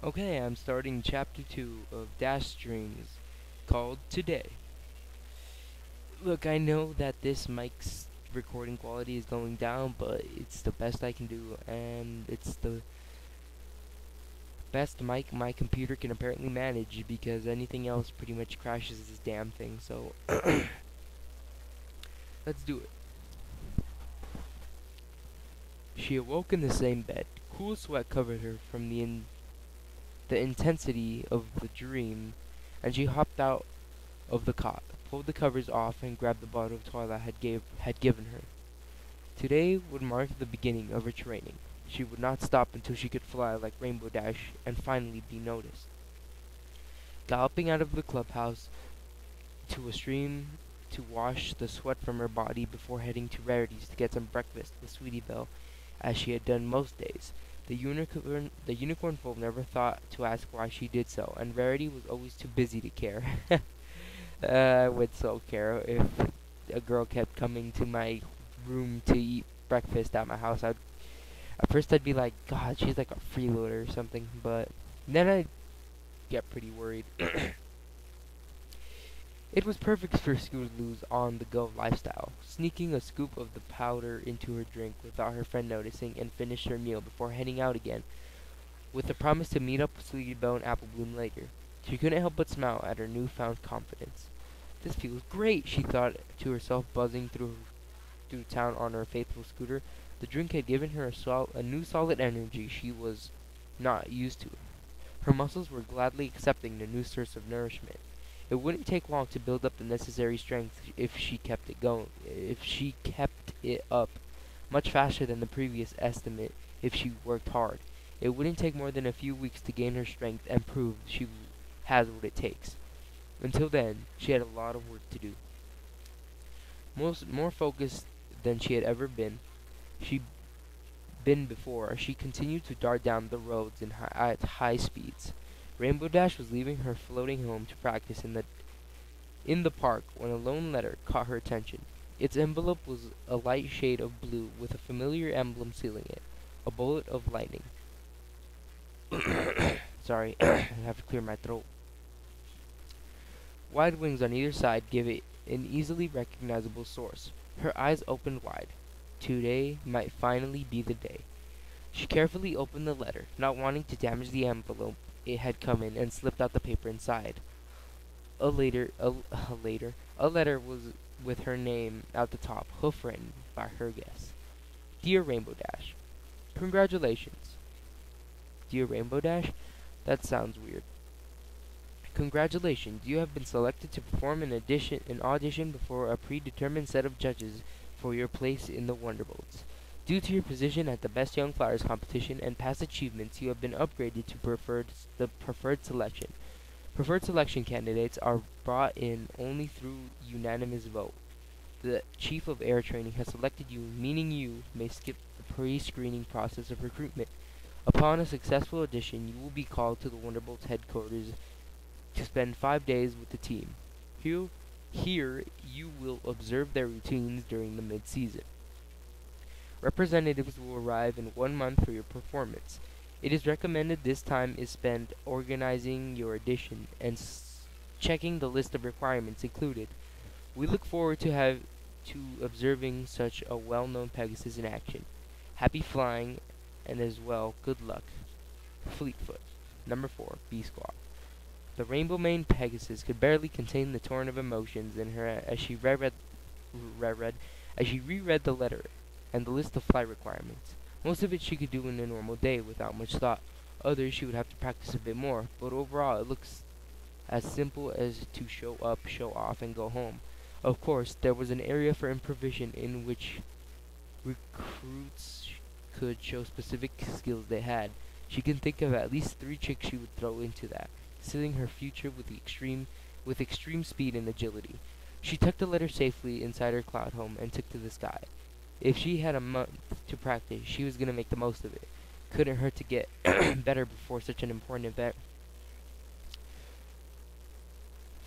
Okay, I'm starting chapter 2 of Dash Streams called Today. Look, I know that this mic's recording quality is going down, but it's the best I can do, and it's the best mic my computer can apparently manage because anything else pretty much crashes this damn thing, so let's do it. She awoke in the same bed. Cool sweat covered her from the intensity of the dream, and she hopped out of the cot, pulled the covers off, and grabbed the bottle of toilet had given her. Today would mark the beginning of her training. She would not stop until she could fly like Rainbow Dash and finally be noticed. Galloping out of the clubhouse to a stream to wash the sweat from her body before heading to Rarity's to get some breakfast with Sweetie Belle, as she had done most days. The unicorn foal never thought to ask why she did so, and Rarity was always too busy to care. I would so care if a girl kept coming to my room to eat breakfast at my house. At first I'd be like, God, she's like a freeloader or something, but then I'd get pretty worried. It was perfect for Scootaloo's on-the-go lifestyle, sneaking a scoop of the powder into her drink without her friend noticing, and finish her meal before heading out again, with the promise to meet up with Sweetie Belle and Apple Bloom later. She couldn't help but smile at her newfound confidence. This feels great, she thought to herself, buzzing through town on her faithful scooter. The drink had given her a new solid energy she was not used to. Her muscles were gladly accepting the new source of nourishment. It wouldn't take long to build up the necessary strength if she kept it up much faster than the previous estimate if she worked hard. It wouldn't take more than a few weeks to gain her strength and prove she has what it takes. Until then, she had a lot of work to do. More focused than she had ever she been before, she continued to dart down the roads at high speeds. Rainbow Dash was leaving her floating home to practice in the park when a lone letter caught her attention. Its envelope was a light shade of blue with a familiar emblem sealing it, a bullet of lightning. Sorry, I have to clear my throat. Wide wings on either side give it an easily recognizable source. Her eyes opened wide. Today might finally be the day. She carefully opened the letter, not wanting to damage the envelope it had come in, and slipped out the paper inside. A letter was with her name at the top, hoof-written by her guess. Dear Rainbow Dash, congratulations. Dear Rainbow Dash? That sounds weird. Congratulations, you have been selected to perform an audition before a predetermined set of judges for your place in the Wonderbolts. Due to your position at the Best Young Flyers competition and past achievements, you have been upgraded to the preferred selection. Preferred selection candidates are brought in only through unanimous vote. The Chief of Air Training has selected you, meaning you may skip the pre-screening process of recruitment. Upon a successful audition, you will be called to the Wonderbolts headquarters to spend 5 days with the team. Here you will observe their routines during the mid-season. Representatives will arrive in 1 month for your performance. It is recommended this time is spent organizing your audition and checking the list of requirements included. We look forward to observing such a well-known Pegasus in action. Happy flying, and as well, good luck. Fleetfoot. Number 4, B Squad. The rainbow-maned Pegasus could barely contain the torrent of emotions in her as she reread the letter and the list of flight requirements. Most of it she could do in a normal day without much thought. Others she would have to practice a bit more, but overall it looks as simple as to show up, show off, and go home. Of course, there was an area for improvisation in which recruits could show specific skills they had. She can think of at least 3 tricks she would throw into that, sealing her future with extreme speed and agility. She tucked the letter safely inside her cloud home and took to the sky. If she had a month to practice, she was going to make the most of it. Couldn't hurt to get better before such an important event.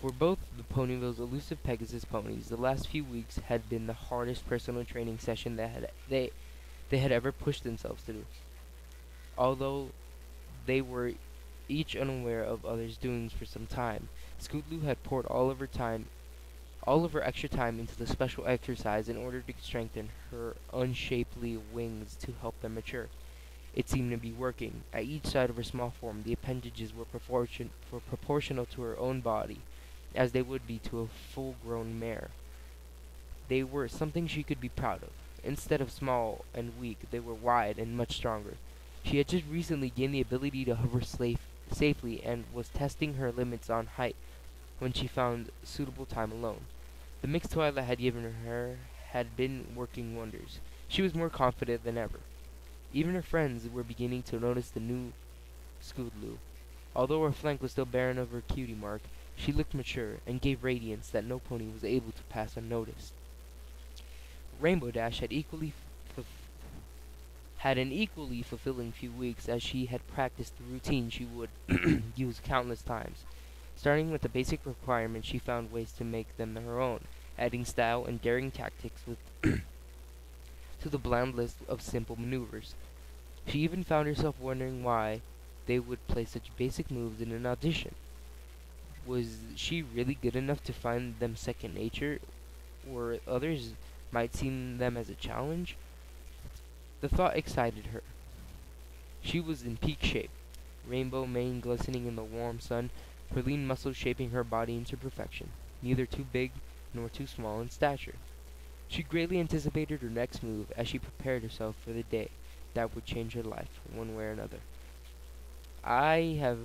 For both the Ponyville's elusive Pegasus ponies, the last few weeks had been the hardest personal training session they had ever pushed themselves through. Although they were each unaware of others' doings for some time. Scootloo had poured all of her extra time into the special exercise in order to strengthen her unshapely wings to help them mature. It seemed to be working. At each side of her small form, the appendages were proportional to her own body, as they would be to a full-grown mare. They were something she could be proud of. Instead of small and weak, they were wide and much stronger. She had just recently gained the ability to hover safely and was testing her limits on height when she found suitable time alone. The mixed Twilight had given her had been working wonders. She was more confident than ever. Even her friends were beginning to notice the new Scootaloo. Although her flank was still barren of her cutie mark, she looked mature and gave radiance that no pony was able to pass unnoticed. Rainbow Dash had an equally fulfilling few weeks as she had practiced the routine she would use countless times. Starting with the basic requirements, she found ways to make them her own, adding style and daring tactics to the bland list of simple maneuvers. She even found herself wondering why they would play such basic moves in an audition. Was she really good enough to find them second nature, or others might see them as a challenge? The thought excited her. She was in peak shape, rainbow mane glistening in the warm sun, her lean muscles shaping her body into perfection, neither too big nor too small in stature. She greatly anticipated her next move as she prepared herself for the day that would change her life, one way or another. I have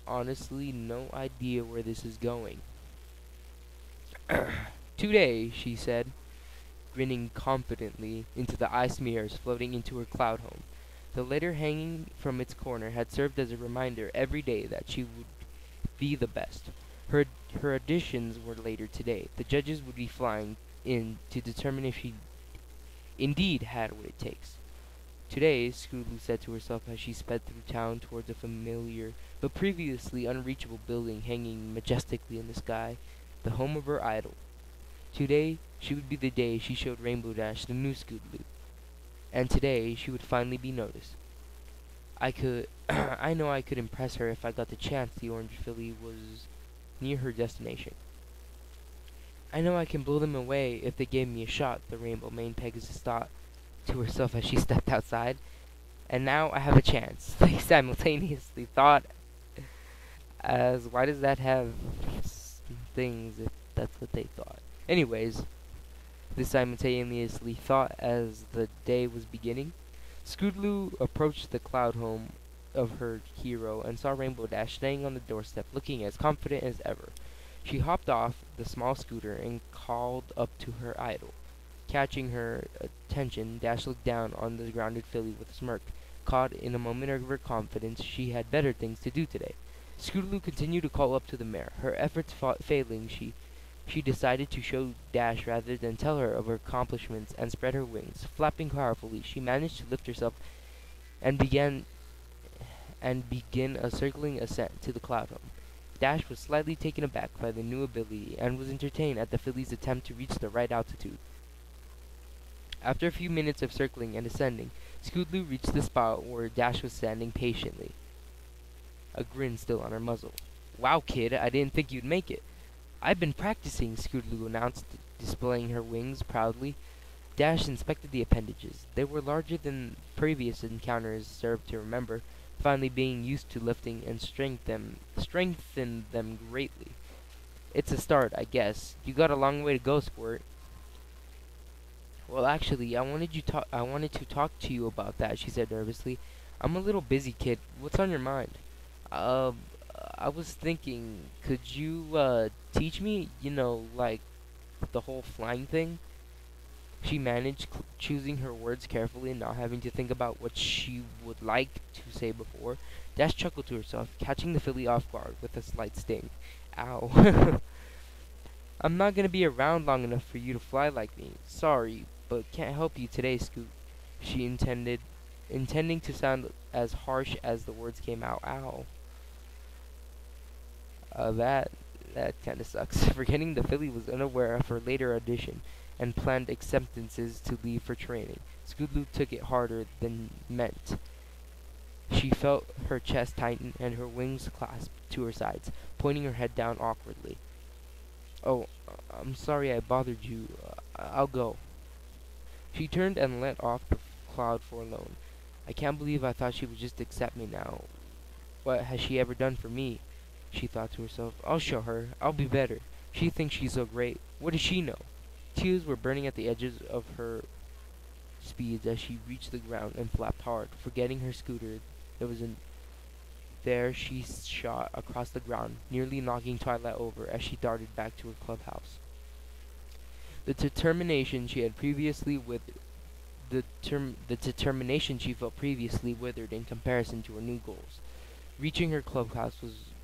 honestly no idea where this is going. Today, she said, grinning confidently into the ice mirrors floating into her cloud home. The letter hanging from its corner had served as a reminder every day that she would be the best. Her auditions were later today. The judges would be flying in to determine if she indeed had what it takes. Today, Scootaloo said to herself as she sped through town towards a familiar but previously unreachable building hanging majestically in the sky, the home of her idol. Today, she would be the day she showed Rainbow Dash the new Scootaloo, and today she would finally be noticed. I know I could impress her if I got the chance. The orange filly was near her destination. I know I can blow them away if they gave me a shot, the rainbow mane Pegasus thought to herself as she stepped outside. And now I have a chance. They simultaneously thought, as why does that have things if that's what they thought? Anyways, they simultaneously thought as the day was beginning. Scootaloo approached the cloud home of her hero and saw Rainbow Dash standing on the doorstep looking as confident as ever. She hopped off the small scooter and called up to her idol. Catching her attention, Dash looked down on the grounded filly with a smirk. Caught in a moment of her confidence, she had better things to do today. Scootaloo continued to call up to the mare. Her efforts failing, she decided to show Dash rather than tell her of her accomplishments and spread her wings. Flapping powerfully, she managed to lift herself and begin a circling ascent to the cloud home. Dash was slightly taken aback by the new ability and was entertained at the filly's attempt to reach the right altitude. After a few minutes of circling and ascending, Scootaloo reached the spot where Dash was standing patiently, a grin still on her muzzle. "Wow, kid, I didn't think you'd make it." "I've been practicing," Scootaloo announced, displaying her wings proudly. Dash inspected the appendages. They were larger than previous encounters served to remember, finally being used to lifting and strengthened them greatly. "It's a start, I guess. You got a long way to go, Squirt." "Well, actually, I wanted to talk to you about that," she said nervously. "I'm a little busy, kid. What's on your mind?" Uh, I was thinking, could you teach me, like the whole flying thing?" She managed, choosing her words carefully and not having to think about what she would like to say before. Dash chuckled to herself, catching the filly off guard with a slight sting. "Ow." "I'm not gonna be around long enough for you to fly like me. Sorry, but can't help you today, Scoot." She intending to sound as harsh as the words came out. Ow. That kind of sucks. Forgetting the filly was unaware of her later audition and planned acceptances to leave for training. Scootaloo took it harder than meant. She felt her chest tighten and her wings clasp to her sides, pointing her head down awkwardly. "Oh, I'm sorry I bothered you. I'll go." She turned and let off the cloud forlorn. "I can't believe I thought she would just accept me now. What has she ever done for me?" she thought to herself. "I'll show her. I'll be better. She thinks she's so great. What does she know?" Tears were burning at the edges of her speeds as she reached the ground and flapped hard. Forgetting her scooter, there was an there she shot across the ground, nearly knocking Twilight over as she darted back to her clubhouse. The determination she had previously withered, the determination she felt previously withered in comparison to her new goals. Reaching her clubhouse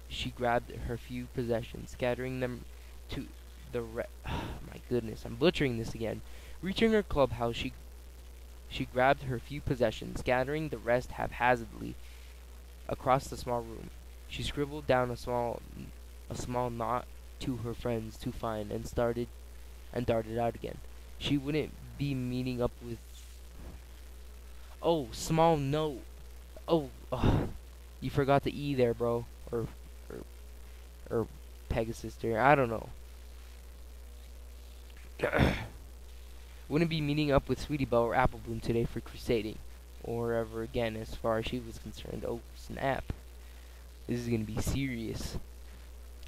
she grabbed her few possessions, scattering them to my goodness, I'm butchering this again. Reaching her clubhouse, she grabbed her few possessions, scattering the rest haphazardly across the small room. She scribbled down a small knot to her friends to find and darted out again. She wouldn't be meeting up with Oh, small note. Oh, ugh. You forgot the E there, bro. Or or Pegasus there. I don't know. Wouldn't be meeting up with Sweetie Belle or Apple Bloom today for crusading. Or ever again, as far as she was concerned. Oh, snap. This is gonna be serious.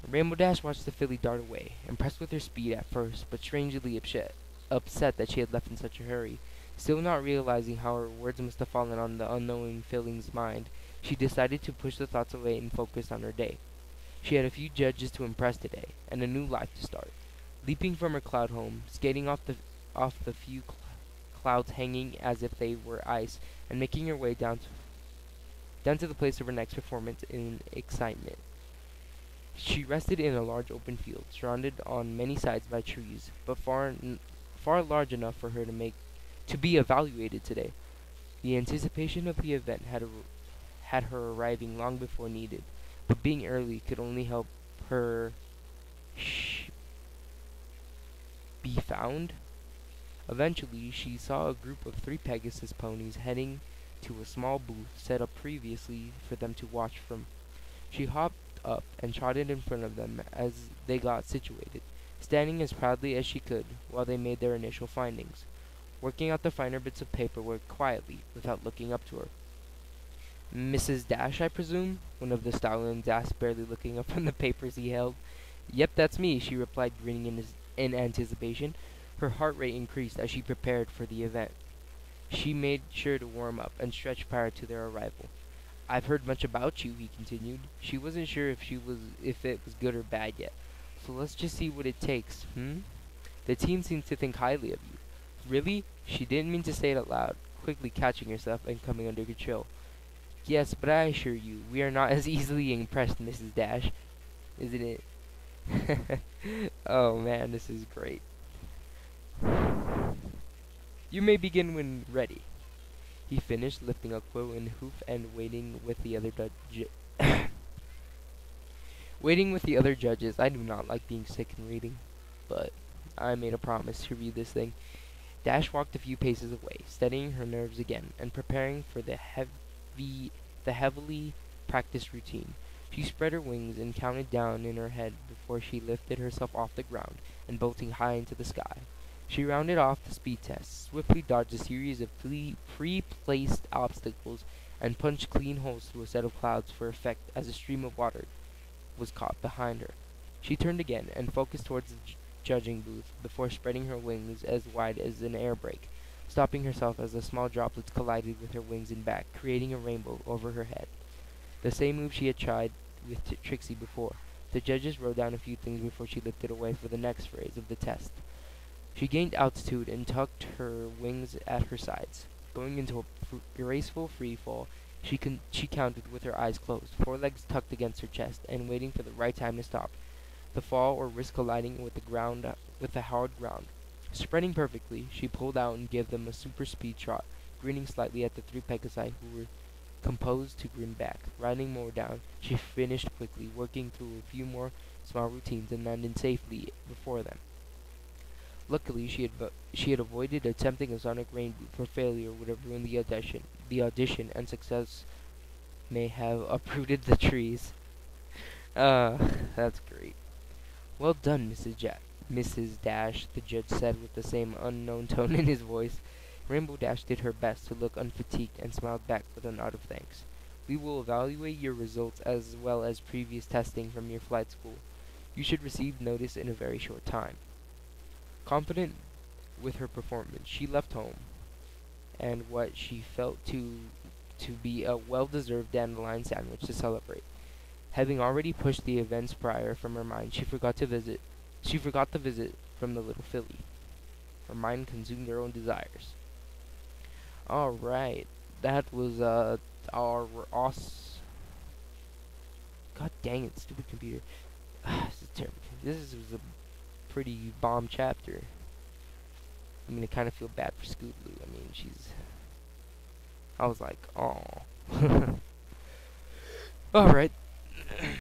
Rainbow Dash watched the filly dart away, impressed with her speed at first, but strangely upset that she had left in such a hurry. Still not realizing how her words must have fallen on the unknowing filly's mind, she decided to push the thoughts away and focus on her day. She had a few judges to impress today, and a new life to start. Leaping from her cloud home, skating off the few clouds hanging as if they were ice, and making her way down to the place of her next performance in excitement. She rested in a large open field, surrounded on many sides by trees, but far large enough for her to be evaluated today. The anticipation of the event had her arriving long before needed, but being early could only help her be found. Eventually, she saw a group of 3 Pegasus ponies heading to a small booth set up previously for them to watch from. She hopped up and trotted in front of them as they got situated, standing as proudly as she could while they made their initial findings, working out the finer bits of paperwork quietly without looking up to her. "Mrs. Dash, I presume?" one of the stallions asked, barely looking up from the papers he held. "Yep, that's me," she replied, grinning in anticipation. Her heart rate increased as she prepared for the event. She made sure to warm up and stretch prior to their arrival. "I've heard much about you," he continued. She wasn't sure if it was good or bad yet. "So let's just see what it takes, hmm? The team seems to think highly of you." "Really?" She didn't mean to say it out loud, quickly catching herself and coming under control. "Yes, but I assure you, we are not as easily impressed, Mrs. Dash. Isn't it?" Oh man, this is great. "You may begin when ready," he finished, lifting a quill and hoof and waiting with the other judges. I do not like being sick and reading, but I made a promise to read this thing. Dash walked a few paces away, steadying her nerves again, and preparing for the heavily practiced routine. She spread her wings and counted down in her head before she lifted herself off the ground and bolting high into the sky. She rounded off the speed test, swiftly dodged a series of pre-placed obstacles, and punched clean holes through a set of clouds for effect as a stream of water was caught behind her. She turned again and focused towards the judging booth before spreading her wings as wide as an air brake, stopping herself as the small droplets collided with her wings and back, creating a rainbow over her head. The same move she had tried with Trixie before. The judges wrote down a few things before she lifted away for the next phase of the test. She gained altitude and tucked her wings at her sides. Going into a graceful free fall, she counted with her eyes closed, 4 legs tucked against her chest, and waiting for the right time to stop the fall or risk colliding with the hard ground. Spreading perfectly, she pulled out and gave them a super speed trot, grinning slightly at the 3 Pegasi who were composed to grin back. Riding more down, she finished quickly, working through a few more small routines and landed safely before them. Luckily, she had avoided attempting a sonic rain boot, for failure would have ruined the audition and success may have uprooted the trees. Uh, that's great. Well done, Mrs. Dash, the judge said with the same unknown tone in his voice. Rainbow Dash did her best to look unfatigued and smiled back with a nod of thanks. We will evaluate your results as well as previous testing from your flight school. You should receive notice in a very short time. Confident with her performance, she left home, and what she felt to be a well-deserved dandelion sandwich to celebrate. Having already pushed the events prior from her mind, she forgot the visit from the little filly. Her mind consumed her own desires. Alright. That was our os God dang it, stupid computer. This is terrible. Was a pretty bomb chapter. I mean, I kind of feel bad for Scootaloo. I mean, I was like, oh. Alright,